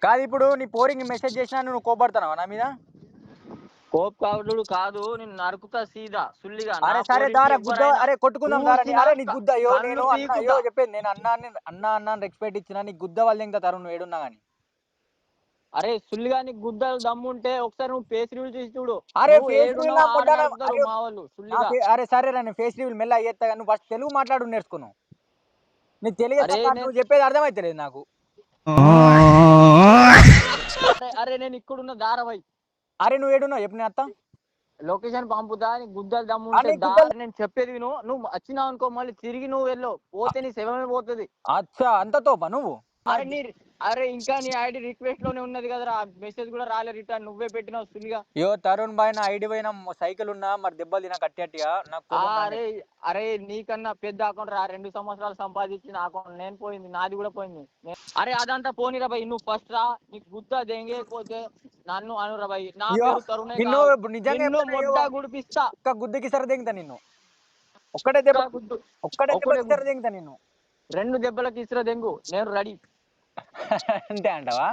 కాదు ఇప్పుడు నీ పోరింగ్ మెసేజ్ చేసినా నువ్వు కోపడతావు నా మీద? కోప్ కావుడు కాదు, నేను నరుకుతా సీదా సుల్లిగా. అరే సరే దారా గుద్ద, అరే కొట్టుకుందాం దారా. అరే నీ గుద్ద, అయ్యో నేను అన్న, అయ్యో చెప్పేది నేను అన్న రెస్పెక్ట్ ఇచ్చిన నీ గుద్ద వాళ్ళు ఇంకా తరుణ్ నువ్వు ఏడున్నా గానీ. అరే సుల్లిగా నీకు గుద్దలు దమ్ముంటే ఒకసారి నువ్వు ఫేస్ రివ్యూ చేసి చూడు. అరే ఫేస్ రివ్యూ మా వాళ్ళు సుల్లిగా. అరే సరే నేను ఫేస్ రివ్యూ మెల్ల అయ్యేస్తా. నువ్వు ఫస్ట్ తెలుగు మాట్లాడు నేర్చుకున్నావు. నీకు తెలియదు నువ్వు చెప్పేది అర్థమైతలేదు నాకు. అరే నేను ఇక్కడున్న దారవై. అరే నువ్వు ఏడున్నావు చెప్పు, నేను అత్త లొకేషన్ పంపుతా. నీ గుద్దలు దమ్ముంటే నేను చెప్పేది విను. నువ్వు వచ్చినావు అనుకో మళ్ళీ తిరిగి నువ్వు వెళ్ళు, పోతే నీ శవమే పోతుంది. అచ్చా అంత తోపా నువ్వు? అరే ఇంకా నీ ఐడి రిక్వెస్ట్ లోనే ఉన్నది కదరా, మెసేజ్ కూడా రాలే రిటర్న్, నువ్వే పెట్టినావు సుల్లిగా. యో తరుణ్ బాయ్ నా ఐడి పోయిన సైకిల్ ఉన్నా మరి దెబ్బలు తినా కట్టేట్టుగా నాకు. అరే నీకన్నా పెద్ద అకౌంట్ రా, 2 సంవత్సరాలు సంపాదించిన అకౌంట్ నేను పోయింది, నాది కూడా పోయింది. అరే అదంతా పోనీరా భయ్, నువ్వు ఫస్ట్ రా. నీకు గుద్ద దెంగేకపోతే నన్ను అనురా భయ్. నా పేరు తరుణే. నిజంగా గుడిపిస్తా. ఒక్క గుద్దుకి సరే దెంగుతా నిన్ను. ఒక్కటే దెబ్బ దెంగుతా నిన్ను. 2 దెబ్బలకి ఇసురా దెంగు, నేను రెడీ. అంతే అంటావా?